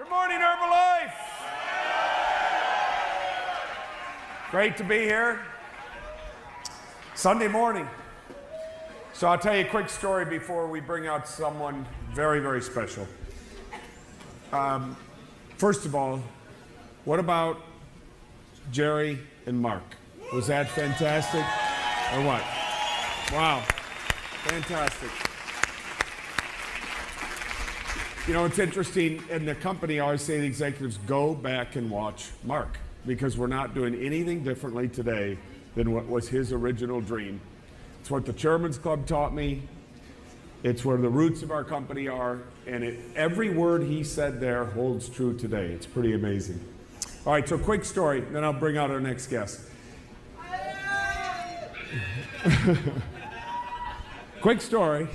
Good morning, Herbalife. Great to be here. Sunday morning. So I'll tell you a quick story before we bring out someone very, very special. First of all, what about Jerry and Mark? Was that fantastic or what? Wow, fantastic. You know, it's interesting, in the company, I always say to the executives, go back and watch Mark, because we're not doing anything differently today than what was his original dream. It's what the Chairman's Club taught me. It's where the roots of our company are, and every word he said there holds true today. It's pretty amazing. All right, so quick story, then I'll bring out our next guest. Quick story,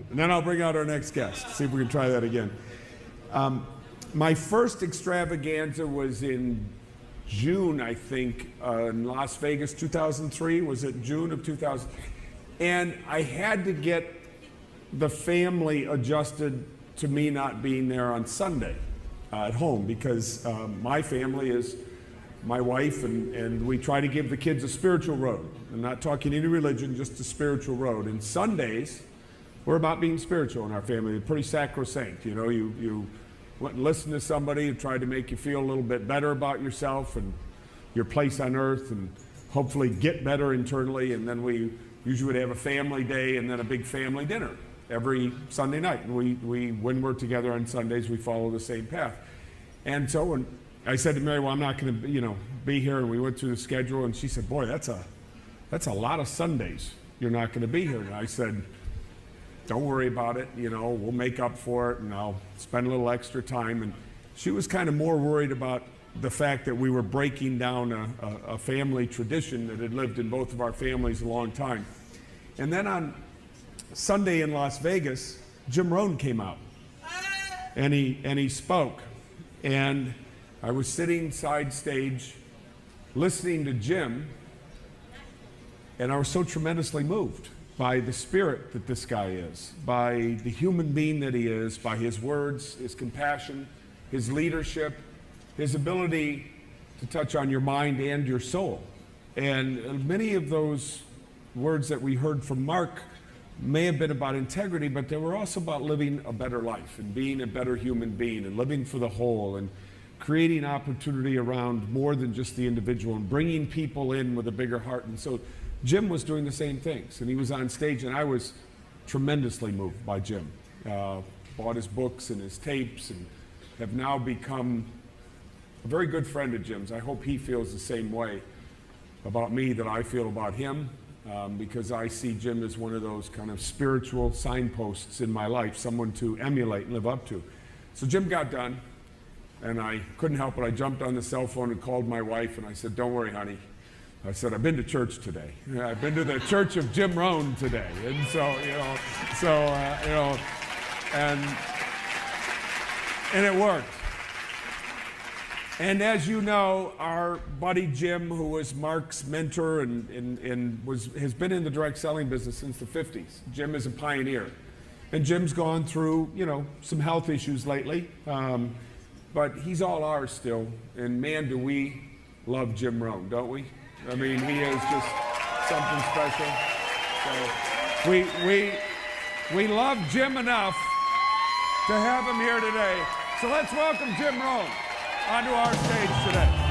and then I'll bring out our next guest. See if we can try that again. My first extravaganza was in June, I think, in Las Vegas, 2003. Was it June of 2000? And I had to get the family adjusted to me not being there on Sunday at home, because my family is my wife, and we try to give the kids a spiritual road. I'm not talking any religion, just a spiritual road. And Sundays, we're about being spiritual in our family. It's pretty sacrosanct. You know, you listen to somebody who tried to make you feel a little bit better about yourself and your place on earth, and hopefully get better internally. And then we usually would have a family day and then a big family dinner every Sunday night. And we when we're together on Sundays, we follow the same path. And so when I said to Mary, well, I'm not going to, be here, and we went through the schedule, and she said, boy, that's a lot of Sundays you're not going to be here. And I said, don't worry about it, we'll make up for it, and I'll spend a little extra time. And she was kind of more worried about the fact that we were breaking down a family tradition that had lived in both of our families a long time. And then on Sunday in Las Vegas, Jim Rohn came out, and he spoke. And I was sitting side stage listening to Jim, and I was so tremendously moved by the spirit that this guy is, by the human being that he is, by his words, his compassion, his leadership, his ability to touch on your mind and your soul. And many of those words that we heard from Mark may have been about integrity, but they were also about living a better life and being a better human being and living for the whole and creating opportunity around more than just the individual and bringing people in with a bigger heart. And so Jim was doing the same things, and he was on stage, and I was tremendously moved by Jim. Bought his books and his tapes, and have now become a very good friend of Jim's. I hope he feels the same way about me that I feel about him, because I see Jim as one of those kind of spiritual signposts in my life, someone to emulate and live up to. So Jim got done, and I couldn't help it. I jumped on the cell phone and called my wife, and I said, don't worry, honey. I said, I've been to church today. I've been to the church of Jim Rohn today. And so, and it worked. And as you know, our buddy Jim, who was Mark's mentor and has been in the direct selling business since the 50s. Jim is a pioneer. And Jim's gone through, some health issues lately. But he's all ours still, and man, do we love Jim Rohn, don't we? I mean, he is just something special. So we love Jim enough to have him here today. So let's welcome Jim Rohn onto our stage today.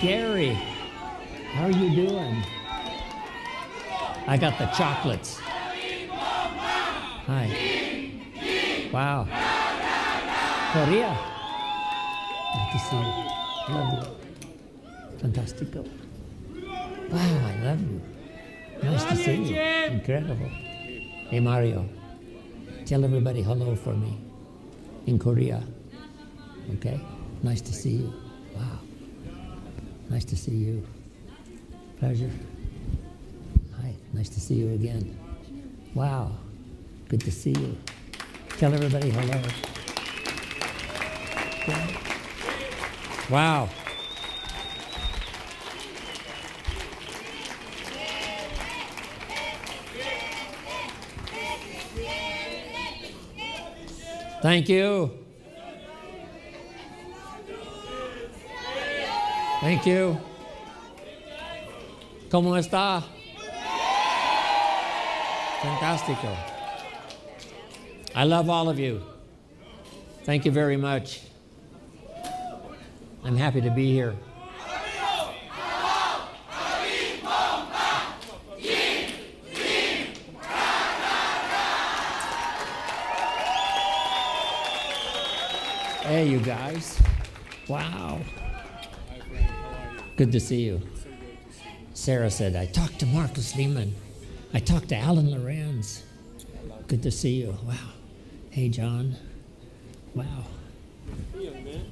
Gary, how are you doing? I got the chocolates. Hi. Wow. Korea. Nice to see you. Love you. Fantastico. Wow, I love you. Nice to see you. Incredible. Hey, Mario. Tell everybody hello for me in Korea. Okay? Nice to see you. Wow. Nice to see you. Pleasure. Hi. Nice to see you again. Wow. Good to see you. Tell everybody hello. Okay. Wow. Thank you. Thank you. ¿Cómo está? Fantastico. I love all of you. Thank you very much. I'm happy to be here. Hey, you guys. Wow. Good to see you. Sarah said, I talked to Marcus Lehman. I talked to Alan Lorenz. Good to see you. Wow. Hey, John. Wow.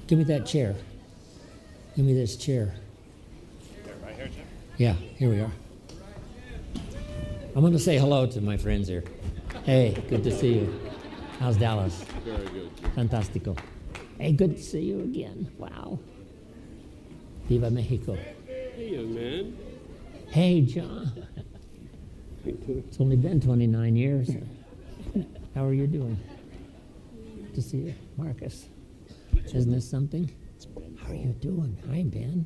Give me that chair. Give me this chair. Right here, Jim? Yeah, here we are. I'm going to say hello to my friends here. Hey, good to see you. How's Dallas? Very good. Fantastico. Hey, good to see you again. Wow. Viva Mexico. Hey, young man. Hey, John. It's only been 29 years. How are you doing? Good to see you. Marcus. Isn't this something? How are you doing? Hi, Ben.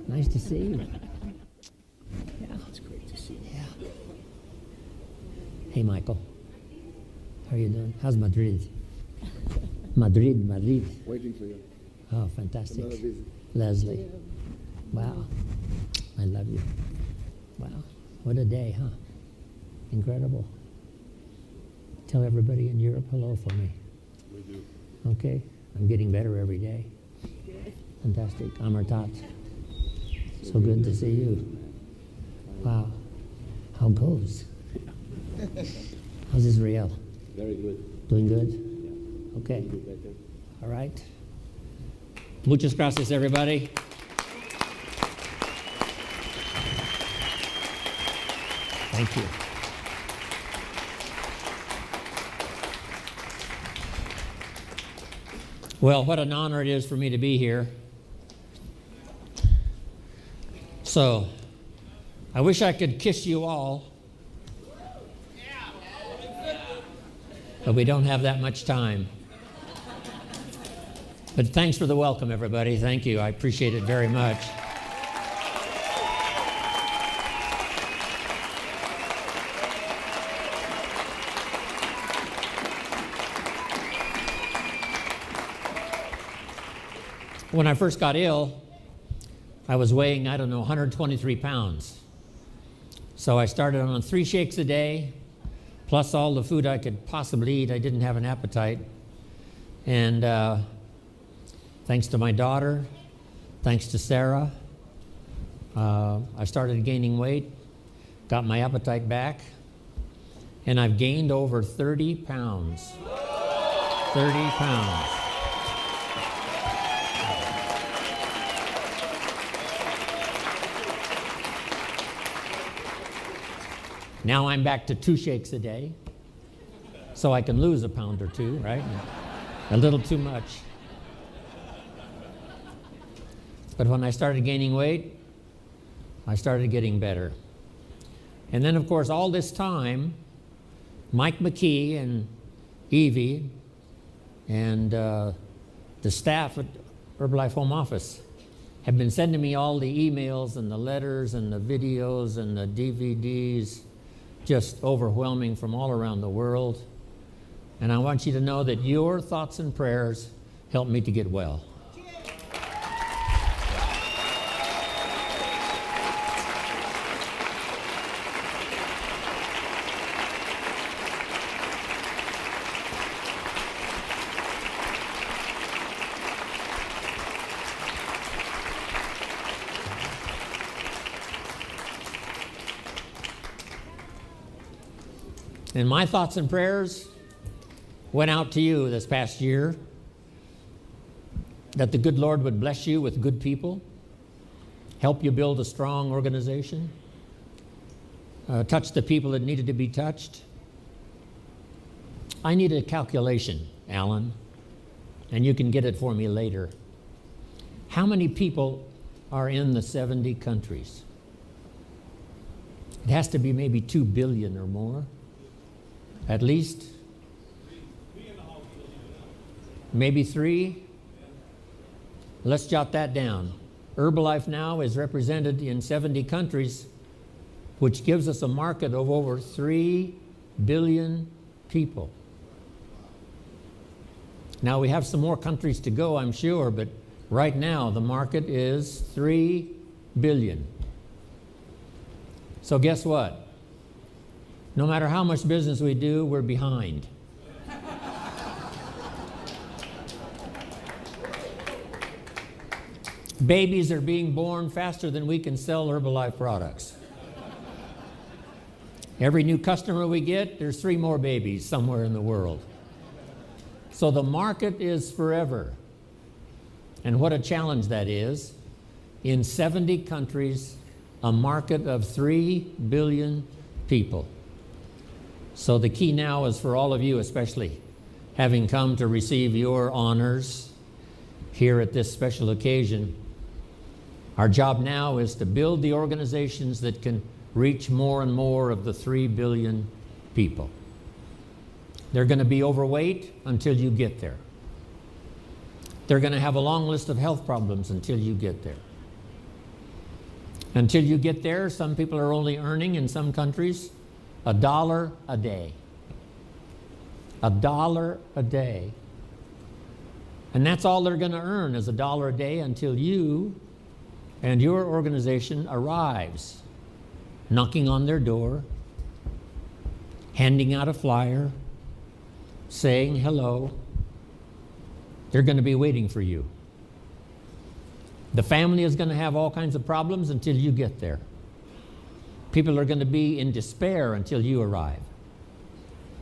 Nice to see you. Yeah. It's great to see you. Yeah. Hey, Michael. How are you doing? How's Madrid? Madrid. Waiting for you. Oh, fantastic. Another visit. Leslie. Wow. I love you. Wow. What a day, huh? Incredible. Tell everybody in Europe hello for me. We do. Okay? I'm getting better every day. Fantastic. Amartat. So good to see you. Wow. How goes? How's Israel? Very good. Doing good? Okay. Good back there. All right. Muchas gracias, everybody. Thank you. Well, what an honor it is for me to be here. So, I wish I could kiss you all, but we don't have that much time. But thanks for the welcome, everybody. Thank you. I appreciate it very much. When I first got ill, I was weighing, 123 pounds. So I started on 3 shakes a day, plus all the food I could possibly eat. I didn't have an appetite. And thanks to my daughter, thanks to Sarah, I started gaining weight, got my appetite back, and I've gained over 30 pounds. 30 pounds. Now I'm back to 2 shakes a day, so I can lose a pound or 2, right? A little too much. But when I started gaining weight, I started getting better. And then, of course, all this time, Mike McKee and Evie and the staff at Herbalife Home Office have been sending me all the emails and the letters and the videos and the DVDs, just overwhelming from all around the world. And I want you to know that your thoughts and prayers helped me to get well. And my thoughts and prayers went out to you this past year, that the good Lord would bless you with good people, help you build a strong organization, touch the people that needed to be touched. I need a calculation, Alan, and you can get it for me later. How many people are in the 70 countries? It has to be maybe 2 billion or more, at least. Maybe 3. Let's jot that down. Herbalife now is represented in 70 countries, which gives us a market of over 3 billion people. Now we have some more countries to go, I'm sure, but right now the market is 3 billion. So guess what? No matter how much business we do, we're behind. Babies are being born faster than we can sell Herbalife products. Every new customer we get, there's 3 more babies somewhere in the world. So the market is forever. And what a challenge that is. In 70 countries, a market of 3 billion people. So the key now is for all of you, especially having come to receive your honors here at this special occasion. Our job now is to build the organizations that can reach more and more of the 3 billion people. They're going to be overweight until you get there. They're going to have a long list of health problems until you get there. Until you get there, some people are only earning in some countries $1 a day. $1 a day. And that's all they're going to earn is $1 a day until you and your organization arrives, knocking on their door, handing out a flyer, saying hello. They're going to be waiting for you. The family is going to have all kinds of problems until you get there. People are going to be in despair until you arrive.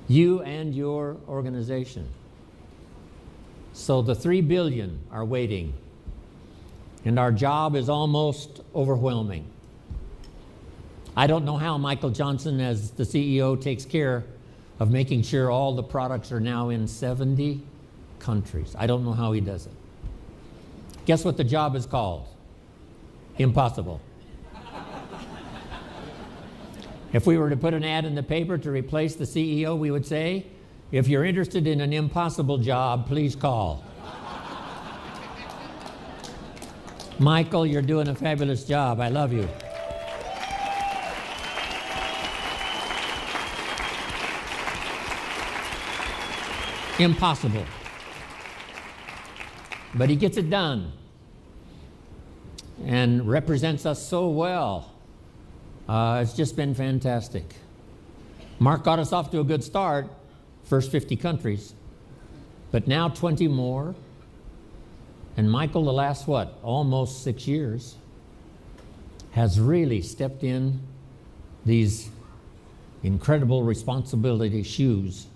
You and your organization. So the 3 billion are waiting. And our job is almost overwhelming. I don't know how Michael Johnson, as the CEO, takes care of making sure all the products are now in 70 countries. I don't know how he does it. Guess what the job is called? Impossible. If we were to put an ad in the paper to replace the CEO, we would say, if you're interested in an impossible job, please call. Michael, you're doing a fabulous job. I love you. Impossible. But he gets it done and represents us so well. It's just been fantastic. Mark got us off to a good start, first 50 countries, but now 20 more. And Michael, the last, almost 6 years, has really stepped in these incredible responsibility shoes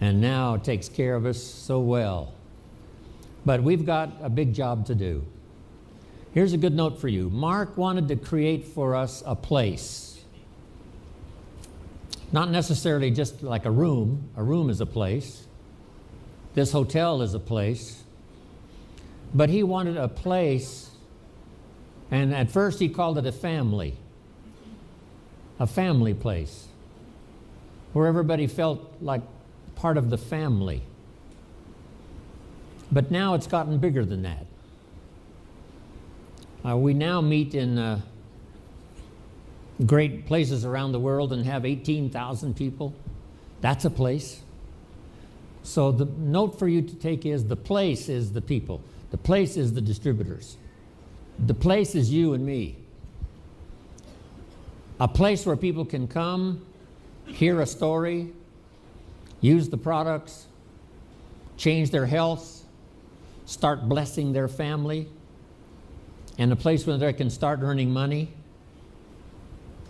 and now takes care of us so well. But we've got a big job to do. Here's a good note for you. Mark wanted to create for us a place. Not necessarily just like a room. A room is a place. This hotel is a place. But he wanted a place, and at first he called it a family place, where everybody felt like part of the family. But now it's gotten bigger than that. We now meet in great places around the world and have 18,000 people. That's a place. So the note for you to take is the place is the people. The place is the distributors. The place is you and me. A place where people can come, hear a story, use the products, change their health, start blessing their family, and a place where they can start earning money.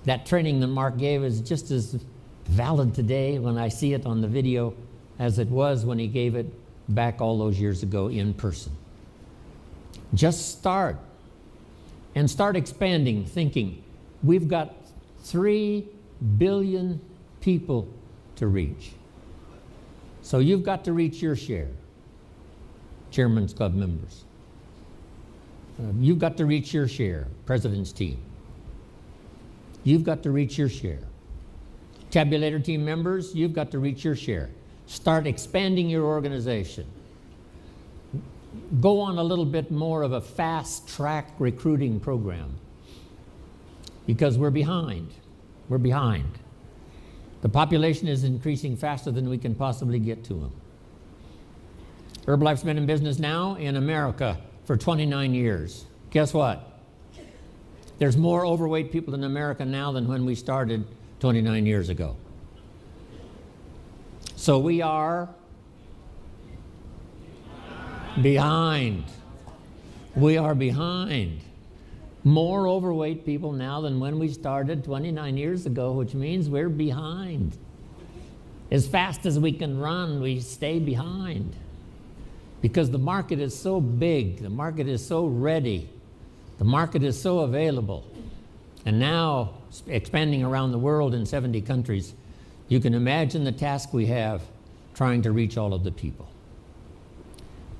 That training that Mark gave is just as valid today when I see it on the video as it was when he gave it back all those years ago in person. Just start and start expanding, thinking we've got 3 billion people to reach. So you've got to reach your share, Chairman's Club members. You've got to reach your share, President's team. You've got to reach your share. Tabulator team members, you've got to reach your share. Start expanding your organization. Go on a little bit more of a fast-track recruiting program because we're behind. We're behind. The population is increasing faster than we can possibly get to them. Herbalife's been in business now in America for 29 years. Guess what? There's more overweight people in America now than when we started 29 years ago. So we are behind. We are behind. More overweight people now than when we started 29 years ago, which means we're behind. As fast as we can run, we stay behind. Because the market is so big, the market is so ready, the market is so available. And now, expanding around the world in 70 countries, you can imagine the task we have trying to reach all of the people.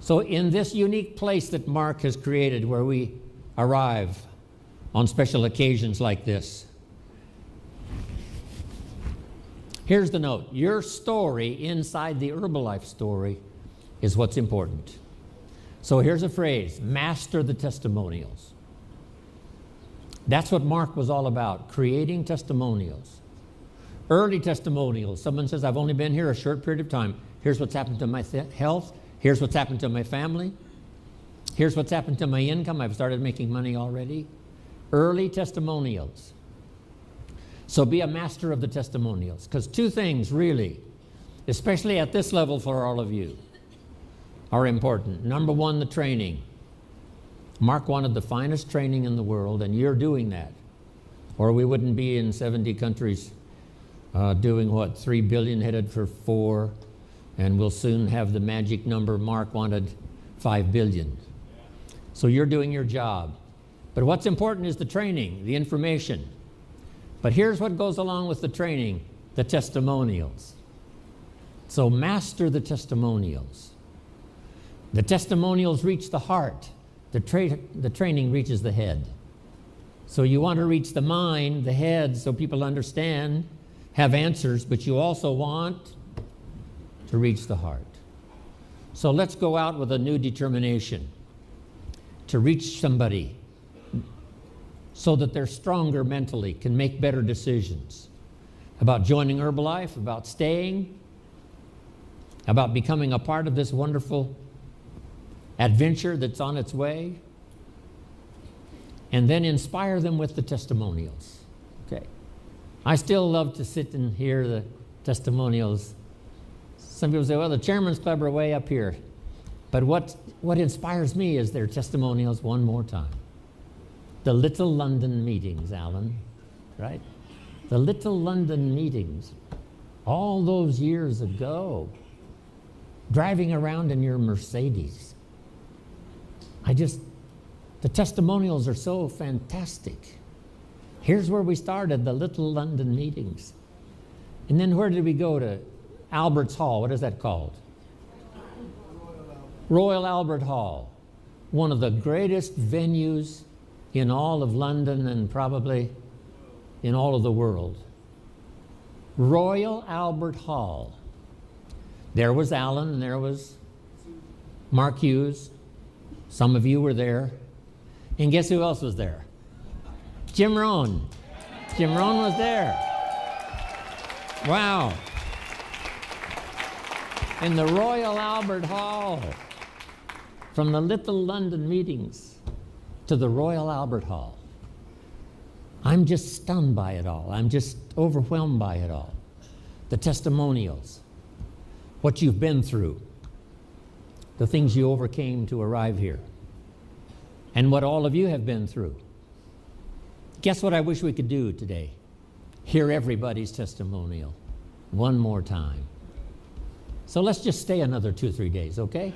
So in this unique place that Mark has created where we arrive on special occasions like this, here's the note. Your story inside the Herbalife story is what's important. So here's a phrase, master the testimonials. That's what Mark was all about, creating testimonials. Early testimonials. Someone says, I've only been here a short period of time. Here's what's happened to my health. Here's what's happened to my family. Here's what's happened to my income. I've started making money already. Early testimonials. So be a master of the testimonials. Because two things really, especially at this level for all of you, are important. Number one, the training. Mark wanted the finest training in the world, and you're doing that. Or we wouldn't be in 70 countries doing what, 3 billion headed for 4, and we'll soon have the magic number Mark wanted, 5 billion. So you're doing your job. But what's important is the training, the information. But here's what goes along with the training, the testimonials. So master the testimonials. The testimonials reach the heart. The training reaches the head. So you want to reach the mind, the head, so people understand, have answers, but you also want to reach the heart. So let's go out with a new determination to reach somebody so that they're stronger mentally, can make better decisions about joining Herbalife, about staying, about becoming a part of this wonderful adventure that's on its way, and then inspire them with the testimonials. Okay. I still love to sit and hear the testimonials. Some people say, well, the Chairman's Club are way up here. But what inspires me is their testimonials one more time. The Little London meetings, Alan, right? The Little London meetings, all those years ago, driving around in your Mercedes. The testimonials are so fantastic. Here's where we started, the Little London meetings. And then where did we go to? Albert's Hall. What is that called? Royal Albert Hall. One of the greatest venues in all of London and probably in all of the world. Royal Albert Hall. There was Alan and there was Mark Hughes. Some of you were there. And guess who else was there? Jim Rohn. Jim Rohn was there. Wow. In the Royal Albert Hall. From the Little London meetings to the Royal Albert Hall. I'm just stunned by it all. I'm just overwhelmed by it all. The testimonials. What you've been through. The things you overcame to arrive here. And what all of you have been through. Guess what I wish we could do today? Hear everybody's testimonial. one more time. So let's just stay another 2 or 3 days, okay?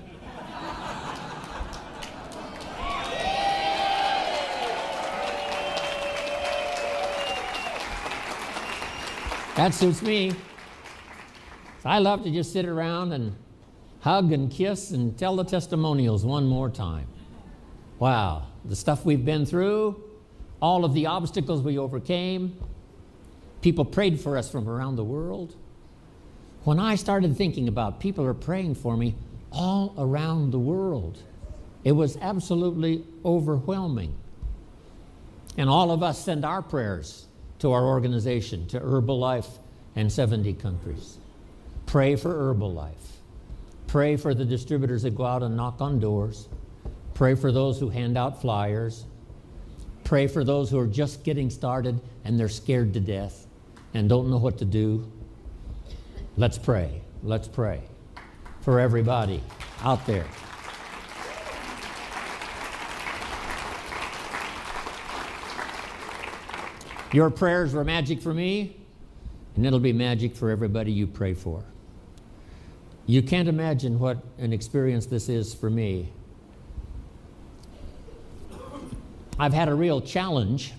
That suits me. I love to just sit around and hug and kiss and tell the testimonials one more time. Wow, the stuff we've been through, all of the obstacles we overcame, people prayed for us from around the world. When I started thinking about people are praying for me all around the world, it was absolutely overwhelming. And all of us send our prayers to our organization, to Herbalife and 70 countries. Pray for Herbalife. Pray for the distributors that go out and knock on doors. Pray for those who hand out flyers. Pray for those who are just getting started and they're scared to death and don't know what to do. Let's pray. Let's pray for everybody out there. Your prayers were magic for me, and it'll be magic for everybody you pray for. You can't imagine what an experience this is for me. I've had a real challenge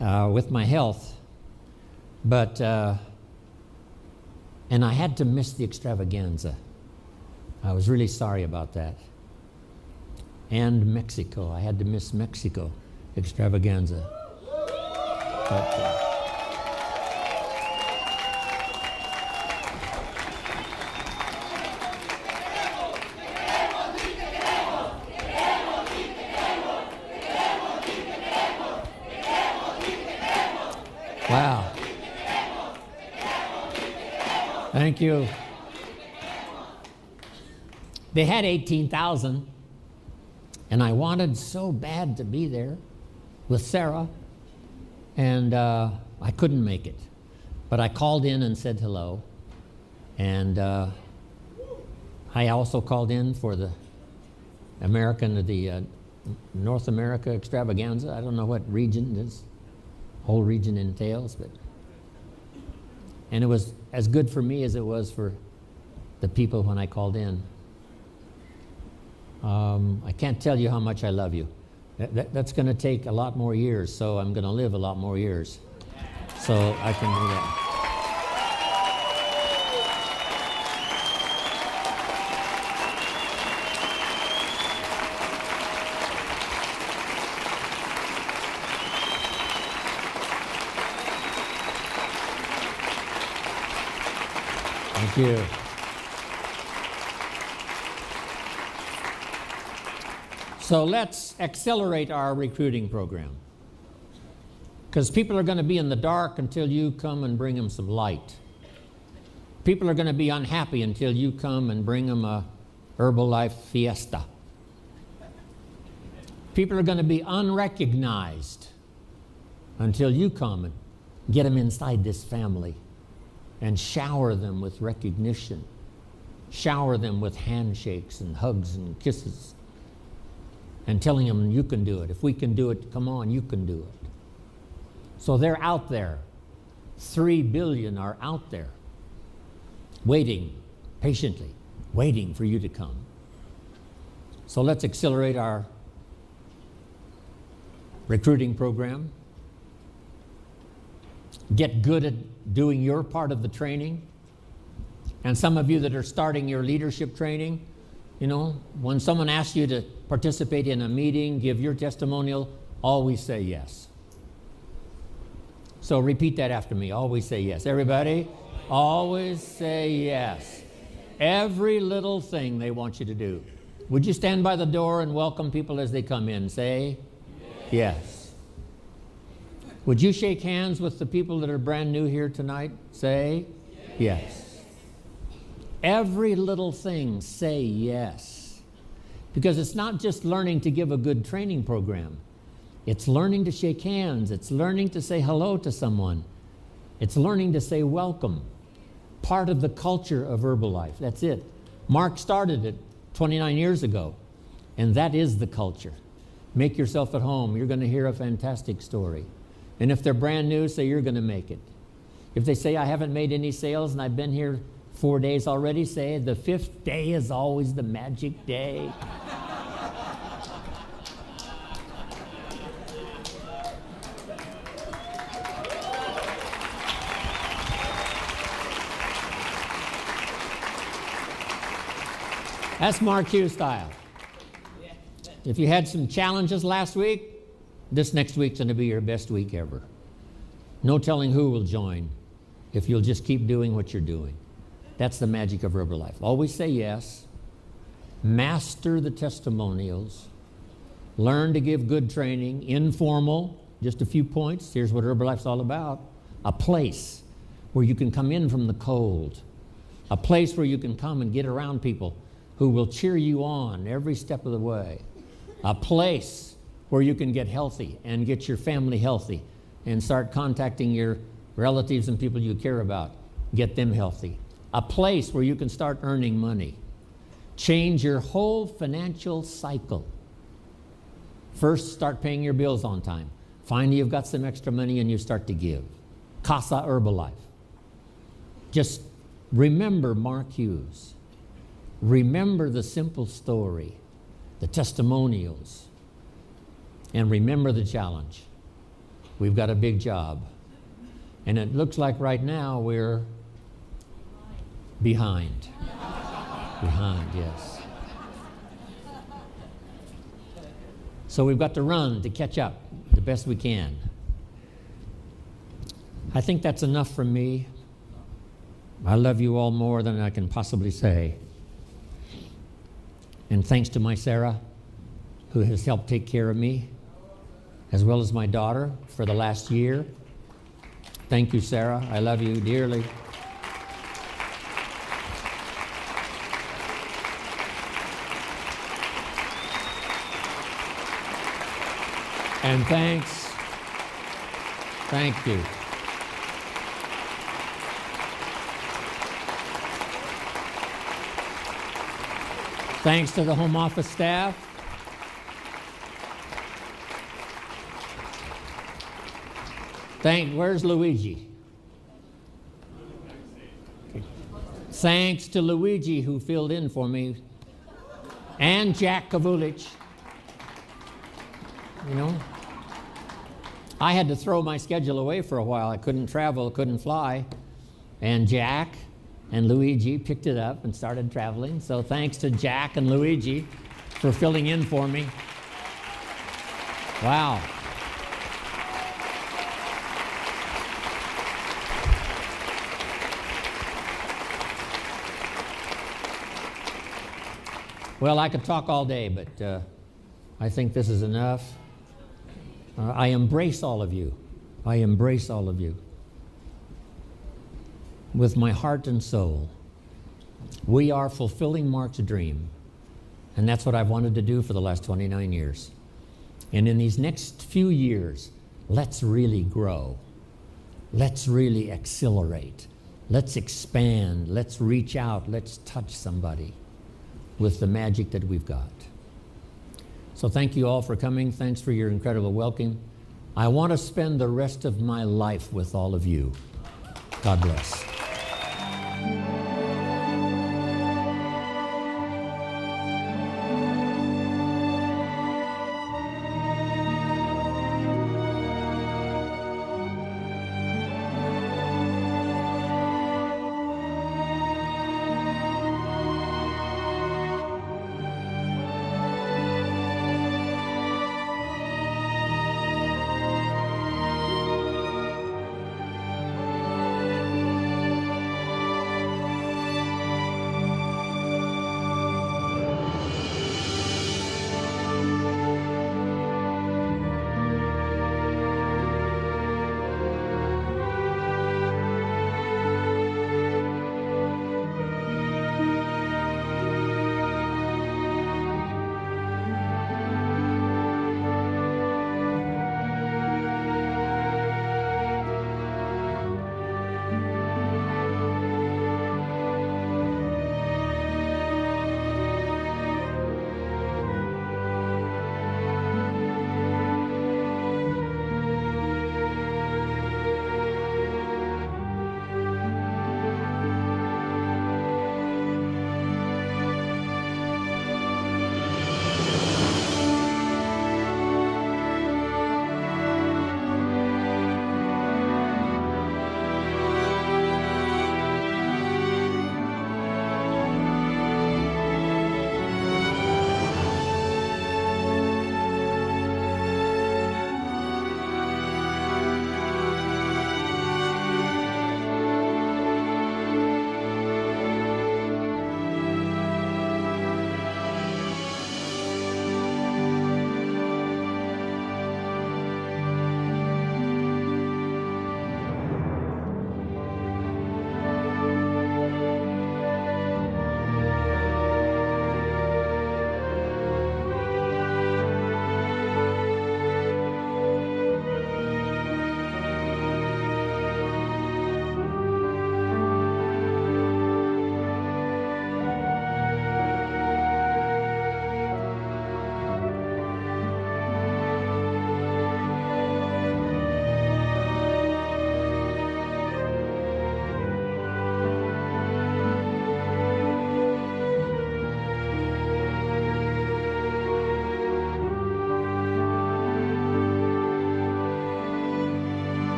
with my health, but and I had to miss the extravaganza. I was really sorry about that. And Mexico, I had to miss Mexico extravaganza. But, wow. Thank you. They had 18,000, and I wanted so bad to be there with Sarah, and I couldn't make it. But I called in and said hello, and I also called in for the North America extravaganza. I don't know what region this whole region entails, and it was as good for me as it was for the people when I called in. I can't tell you how much I love you. That's going to take a lot more years, so I'm going to live a lot more years, so I can do that. Thank you. So let's accelerate our recruiting program, because people are going to be in the dark until you come and bring them some light. People are going to be unhappy until you come and bring them a Herbalife fiesta. People are going to be unrecognized until you come and get them inside this family and shower them with recognition, shower them with handshakes and hugs and kisses, and telling them you can do it. If we can do it, come on, you can do it. So they're out there. 3 billion are out there, waiting, patiently, waiting for you to come. So let's accelerate our recruiting program. Get good at doing your part of the training. And some of you that are starting your leadership training, you know, when someone asks you to participate in a meeting, give your testimonial, always say yes. So repeat that after me. Always say yes. Everybody, always say yes. Every little thing they want you to do. Would you stand by the door and welcome people as they come in? Say yes. Would you shake hands with the people that are brand new here tonight? Say yes. Every little thing, say yes. Because it's not just learning to give a good training program. It's learning to shake hands. It's learning to say hello to someone. It's learning to say welcome. Part of the culture of Herbalife. That's it. Mark started it 29 years ago. And that is the culture. Make yourself at home. You're going to hear a fantastic story. And if they're brand new, say you're going to make it. If they say I haven't made any sales and I've been here 4 days already, say the 5th day is always the magic day. That's Mark Hughes style. If you had some challenges last week, this next week's going to be your best week ever. No telling who will join if you'll just keep doing what you're doing. That's the magic of Herbalife. Always say yes. Master the testimonials. Learn to give good training. Informal. Just a few points. Here's what Herbalife's all about. A place where you can come in from the cold. A place where you can come and get around people who will cheer you on every step of the way. A place where you can get healthy and get your family healthy and start contacting your relatives and people you care about. Get them healthy. A place where you can start earning money. Change your whole financial cycle. First, start paying your bills on time. Finally, you've got some extra money and you start to give. Casa Herbalife. Just remember Mark Hughes. Remember the simple story, the testimonials, and remember the challenge. We've got a big job. And it looks like right now we're behind. Behind, yes. So we've got to run to catch up the best we can. I think that's enough from me. I love you all more than I can possibly say. And thanks to my Sarah, who has helped take care of me, as well as my daughter for the last year. Thank you, Sarah. I love you dearly. And thanks. Thank you. Thanks to the home office staff. Where's Luigi? Thanks to Luigi who filled in for me, and Jack Kavulich. You know, I had to throw my schedule away for a while. I couldn't travel, couldn't fly, and Jack and Luigi picked it up and started traveling. So thanks to Jack and Luigi for filling in for me. Wow. Well, I could talk all day, but I think this is enough. I embrace all of you. I embrace all of you. With my heart and soul. We are fulfilling Mark's dream. And that's what I've wanted to do for the last 29 years. And in these next few years, let's really grow. Let's really accelerate. Let's expand. Let's reach out. Let's touch somebody with the magic that we've got. So thank you all for coming. Thanks for your incredible welcome. I want to spend the rest of my life with all of you. God bless.